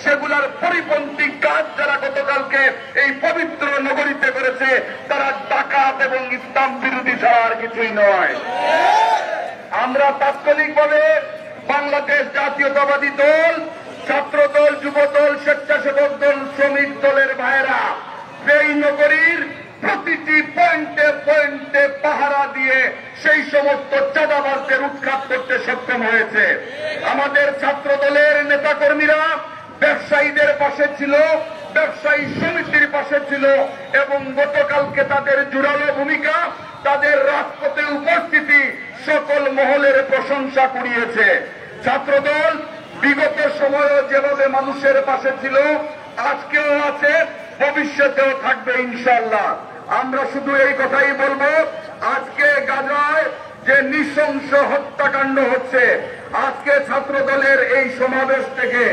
সেগুলার পরিপন্থী কাজ যারা গতকালকে এই পবিত্র নগরীতে করেছে তারা ডাকাত এবং ইসলাম বিরোধী ছাড়া আর কিছুই নয়। আমরা তাৎক্ষণিকভাবে বাংলাদেশ জাতীয়তাবাদী দল, ছাত্র দল, যুব দল, স্বেচ্ছাসেবক দল, শ্রমিক দলের ভাইয়েরা এই নগরীর প্রতিটি পয়েন্টে পয়েন্টে পাহারা দিয়ে সেই সমস্ত চাঁদাবাজদের উৎখাত করতে সক্ষম হয়েছে। আমাদের ছাত্র দলের নেতাকর্মীরা ব্যবসায়ীদের পাশে ছিল, ব্যবসায়ী সমিতির পাশে ছিল এবং গতকালকে তাদের জোরালো ভূমিকা, তাদের রাজপথে উপস্থিতি সকল মহলের প্রশংসা কুড়িয়েছে। ছাত্রদল বিগত সময়েও যেভাবে মানুষের পাশে ছিল, আজকেও আছে, ভবিষ্যতেও থাকবে ইনশাআল্লাহ। আমরা শুধু এই কথাই বলবো, আজকে গাজায় যে নৃশংস হত্যাকাণ্ড হচ্ছে, আজকে ছাত্রদলের এই সমাবেশ থেকে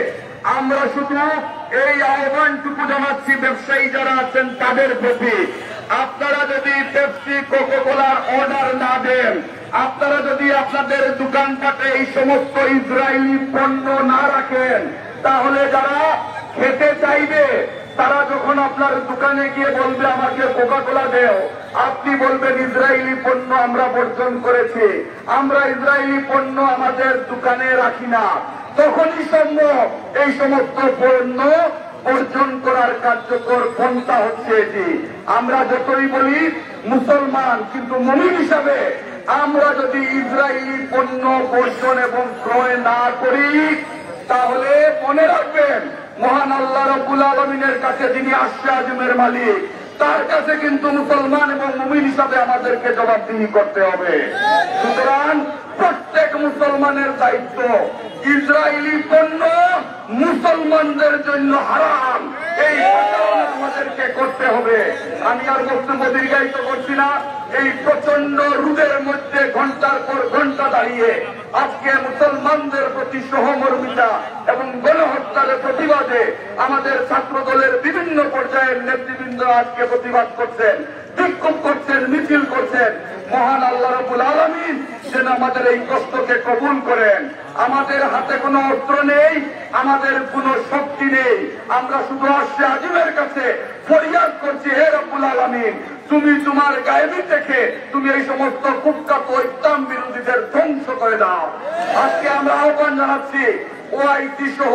আমরা শুধু এই আহ্বানটুকু জানাচ্ছি ব্যবসায়ী যারা আছেন তাদের প্রতি, আপনারা যদি পেপসি, কোকা-কোলার অর্ডার না দেন, আপনারা যদি আপনাদের দোকানপাটে এই সমস্ত ইসরায়েলি পণ্য না রাখেন, তাহলে যারা খেতে চাইবে তারা যখন আপনার দোকানে গিয়ে বলবে আমাকে কোকা-কোলা দেও, আপনি বলবেন ইসরায়েলি পণ্য আমরা বর্জন করেছি, আমরা ইসরায়েলি পণ্য আমাদের দোকানে রাখি না। তখনই সম্ভব এই সমস্ত পণ্য বর্জন করার কার্যকর পন্থা হচ্ছে এটি। আমরা যতই বলি মুসলমান, কিন্তু মুমিন হিসাবে আমরা যদি ইসরায়েলি পণ্য বর্জন এবং ক্রয় না করি, তাহলে মনে রাখবেন মহান আল্লাহ রাব্বুল আলামিনের কাছে যিনি আরশে আযমের মালিক, তার কাছে কিন্তু মুসলমান এবং মুমিন হিসাবে আমাদেরকে জবাবদিহি করতে হবে। সুতরাং প্রত্যেক মুসলমানের দায়িত্ব, ইসরায়েলি পণ্য মুসলমানদের জন্য হারাম, এই প্রচারণা আমাদেরকে করতে হবে। আমি আর বক্তব্য দীর্ঘায়িত করছি না। এই প্রচন্ড রোদের মধ্যে ঘন্টার পর ঘন্টা দাঁড়িয়ে আজকে মুসলমানদের প্রতি সহমর্মিতা এবং গণহত্যার প্রতিবাদে আমাদের ছাত্র দলের বিভিন্ন পর্যায়ের নেতৃবৃন্দ আজকে প্রতিবাদ করছেন, বিক্ষোভ করছেন, মিছিল করছেন। মহান আল্লাহ রাব্বুল আলামিন যেন আমাদের এই কষ্টকে কবুল করেন। আমাদের হাতে কোনো অস্ত্র নেই, আমাদের কোনো শক্তি নেই, আমরা শুধু আরশে আযমের কাছে ফরিয়াদ করছি, হে রব্বুল আলামিন, তুমি তোমার গায়েবী থেকে তুমি এই সমস্ত কুখ্যাত ইসলাম বিরোধীদের ধ্বংস করে দাও। আজকে আমরা আহ্বান জানাচ্ছি ওআইসি সহ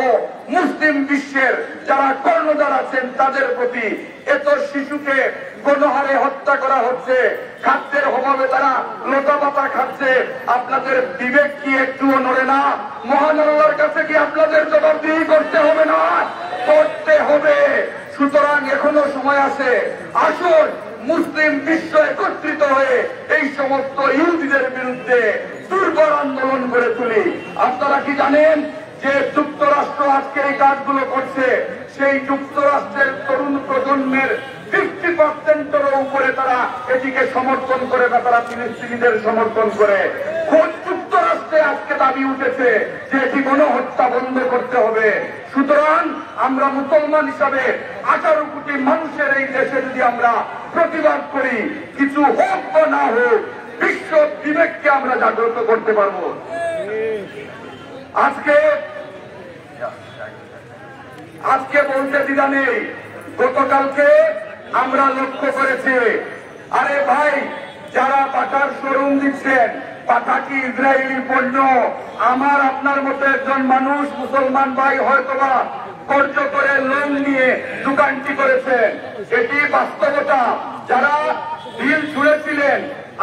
মুসলিম বিশ্বের যারা কর্ণধার আছেন তাদের প্রতি, এত শিশুকে গণহারে হত্যা করা হচ্ছে, খাদ্যের অভাবে তারা লতা পাতা খাচ্ছে, আপনাদের বিবেক কি একটুও নড়ে না? মহান আল্লাহর কাছে কি আপনাদের জবাবদিহি করতে হবে না? করতে হবে। সুতরাং এখনো সময় আছে, আসুন মুসলিম বিশ্ব একত্রিত হয়ে এই সমস্ত ইহুদিদের বিরুদ্ধে দুর্বল আন্দোলন করে তুলি। আপনারা কি জানেন যে যুক্তরাষ্ট্র আজকে এই কাজগুলো করছে? সেই যুক্তরাষ্ট্রের তরুণ প্রজন্মের 50%-এরও উপরে তারা এটিকে সমর্থন করে না, তারা ফিলিস্তিনিদের সমর্থন করে। খোদ যুক্তরাষ্ট্রে আজকে দাবি উঠেছে যে এটি গণহত্যা বন্ধ করতে হবে। সুতরাং আমরা মুসলমান হিসাবে 18 কোটি মানুষের এই দেশে যদি আমরা প্রতিবাদ করি, কিছু হোক বা না হোক, বিশ্ব বিবেককে আমরা জাগ্রত করতে পারবো। আজকে বলতে দ্বিধা নেই, গতকালকে আমরা লক্ষ্য করেছি, আরে ভাই যারা পাটার শোরুম দিচ্ছেন, পাটা কি ইসরায়েলি পণ্য? আমার আপনার মতো একজন মানুষ, মুসলমান ভাই হয়তোবা কর্য করে লোন নিয়ে দোকানটি করেছেন, এটি বাস্তবতা। যারা ঢিল ছুঁড়েছিলেন,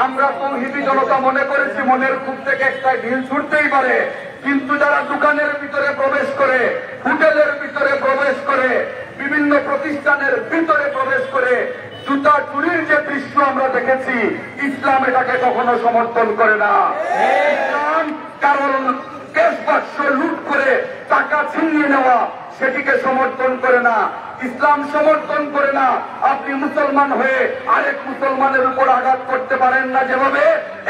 আমরা তৌহিদি জনতা মনে করেছি মনের খুব থেকে একটা ঢিল ছুঁড়তেই পারে, কিন্তু যারা দোকানের ভিতরে প্রবেশ করে, হোটেলের ভিতরে প্রবেশ করে, বিভিন্ন প্রতিষ্ঠানের ভিতরে প্রবেশ করে জুতা চুরির যে দৃশ্য আমরা দেখেছি, ইসলাম এটাকে কখনো সমর্থন করে না। ইসলাম কারণ ক্যাশ বাক্স লুট করে টাকা ছিনিয়ে নেওয়া, সেটিকে সমর্থন করে না। ইসলাম সমর্থন করে না আপনি মুসলমান হয়ে আরেক মুসলমানের উপর আঘাত করতে পারেন না, যেভাবে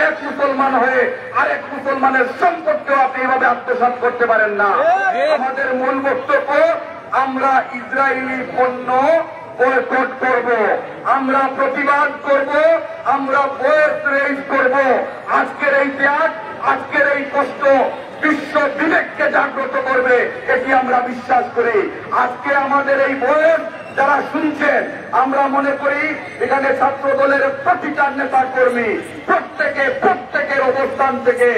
এক মুসলমান হয়ে আরেক মুসলমানের সম্পর্কেও আপনি এভাবে আত্মসাৎ করতে পারেন না। আমাদের মূল বক্তব্য, আমরা ইসরায়েলি পণ্য বয়কট করব, আমরা প্রতিবাদ করব, আমরা ভয়েস রেইজ করব। আজকের এই ত্যাগ, আজকের এই কষ্ট বিশ্ব বিবেককে জাগ্রত করবে, এটি আমরা বিশ্বাস করি। আজকে আমাদের এই বয়স যারা শুনছেন, আমরা মনে করি এখানে ছাত্র দলের প্রতিটা নেতা কর্মী প্রত্যেকের অবস্থান থেকে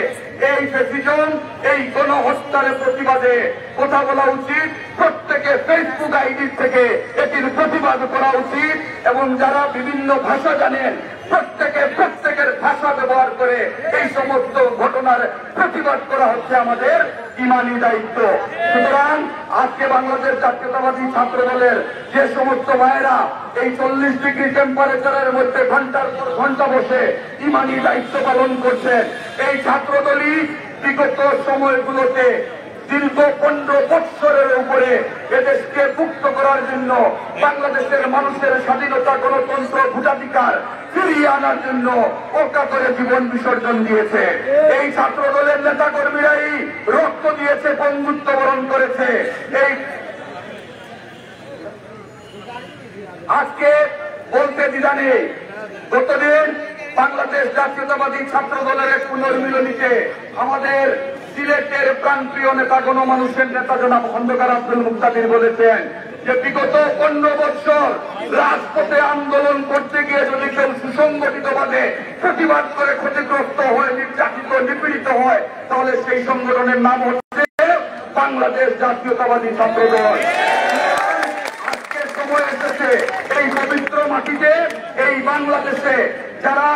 এই ডিসিশন, এই গণহত্যার প্রতিবাদে কথা বলা উচিত। প্রত্যেকে ফেসবুক আইডি থেকে এটির প্রতিবাদ করা উচিত এবং যারা বিভিন্ন ভাষা জানেন প্রত্যেকের ভাষা ব্যবহার করে এই সমস্ত ঘটনার প্রতিবাদ করা হচ্ছে আমাদের ইমানি দায়িত্ব। সুতরাং আজকে বাংলাদেশ জাতীয়তাবাদী ছাত্র দলের যে সমস্ত ভাইয়েরা এই 40 ডিগ্রি টেম্পারেচারের মধ্যে ঘন্টার পর ঘন্টা বসে ইমানি দায়িত্ব পালন করছেন, এই ছাত্রদলই বিগত সময়গুলোতে দীর্ঘ 15 বৎসরের উপরে এদেশকে মুক্ত করার জন্য, বাংলাদেশের মানুষের স্বাধীনতা, গণতন্ত্র, ভোটাধিকার ফিরিয়ে আনার জন্য অকাতরে জীবন বিসর্জন দিয়েছে। এই ছাত্র দলের নেতা কর্মীরাই রক্ত দিয়েছে, বন্ধুত্ব বরণ করেছে। এই আজকে বলতে দ্বিধা নেই, গতদিন বাংলাদেশ জাতীয়তাবাদী ছাত্র দলের এক পুনর্মিলনীতে আমাদের সিলেটের প্রাণপ্রিয় নেতা, গণমানুষের নেতা জনাব খন্দকার আব্দুল মুক্তাদির বলেছেন যে বিগত 15 বছর রাজপথে আন্দোলন করতে গিয়ে যদি কেউ সুসংগঠিতভাবে প্রতিবাদ করে ক্ষতিগ্রস্ত হয়ে নির্যাতিত, নিপীড়িত হয়, তাহলে সেই সংগঠনের নাম হচ্ছে বাংলাদেশ জাতীয়তাবাদী ছাত্র দল। আজকে সময় এসেছে এই পবিত্র মাটিতে, এই বাংলাদেশে যারা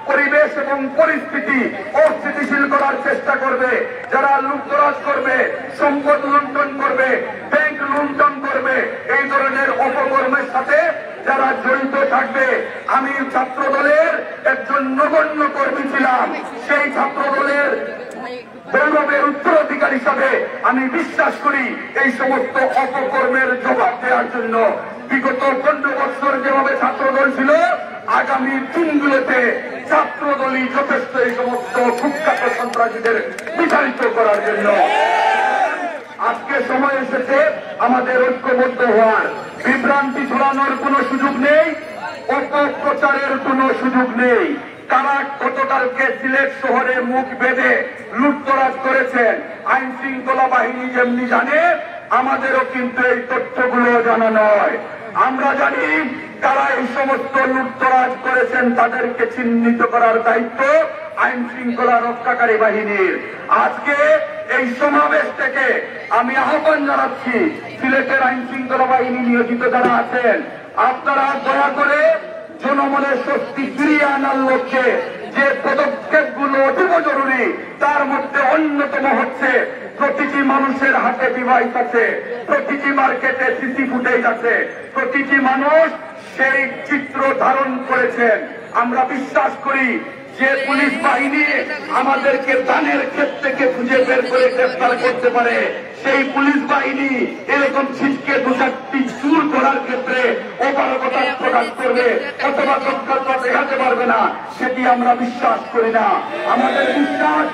পরিবেশ এবং পরিস্থিতি অস্থিতিশীল করার চেষ্টা করবে, যারা লুটতরাজ করবে, সম্পদ লুণ্ঠন করবে, ব্যাংক লুণ্ঠন করবে, এই ধরনের অপকর্মের সাথে যারা জড়িত থাকবে, আমি ছাত্র দলের একজন নগণ্য কর্মী ছিলাম, সেই ছাত্র দলের গৌরবের উত্তরাধিকার হিসাবে আমি বিশ্বাস করি এই সমস্ত অপকর্মের জবাব দেওয়ার জন্য বিগত 15 বছর যেভাবে ছাত্রদল ছিল, আগামী দিনগুলোতে ছাত্রদলই যথেষ্ট এই সমস্ত কুখ্যাত সন্ত্রাসীদের বিচারিত করার জন্য। আজকে সময় এসেছে আমাদের ঐক্যবদ্ধ হওয়ার। বিভ্রান্তি ছড়ানোর কোনো সুযোগ নেই, অপপ্রচারের কোনো সুযোগ নেই। তারা গতকালকে সিলেট শহরে মুখ বেঁধে লুটতরাজ করেছেন, আইন শৃঙ্খলা বাহিনী যেমনি জানে, আমাদেরও কিন্তু এই তথ্যগুলো জানা নয়। আমরা জানি তারা এই সমস্ত লুটতরাজ করেছেন, তাদেরকে চিহ্নিত করার দায়িত্ব আইন শৃঙ্খলা রক্ষাকারী বাহিনীর। আজকে এই সমাবেশ থেকে আমি আহ্বান জানাচ্ছি সিলেটের আইন শৃঙ্খলা বাহিনী নিয়োজিত যারা আছেন, আপনারা দয়া করে জনমনের স্বস্তি ফিরিয়ে আনার লক্ষ্যে যে পদক্ষেপগুলো অতীব জরুরি, তার মধ্যে অন্যতম হচ্ছে প্রতিটি মানুষের হাতে ডিভাইস আছে, প্রতিটি মার্কেটে সিসি ফুটেজ আছে, প্রতিটি মানুষ সেই চিত্র ধারণ করেছেন। আমরা বিশ্বাস করি যে পুলিশ বাহিনী আমাদেরকে দানের ক্ষেত থেকে খুঁজে বের করে গ্রেফতার করতে পারে, সেই পুলিশ বাহিনী এরকম ছিটকে 2-4টি চুর ধরার ক্ষেত্রে অপারগতা প্রকাশ করবে অথবা তৎকাল দেখাতে পারবে না, সেটি আমরা বিশ্বাস করি না। আমাদের বিশ্বাস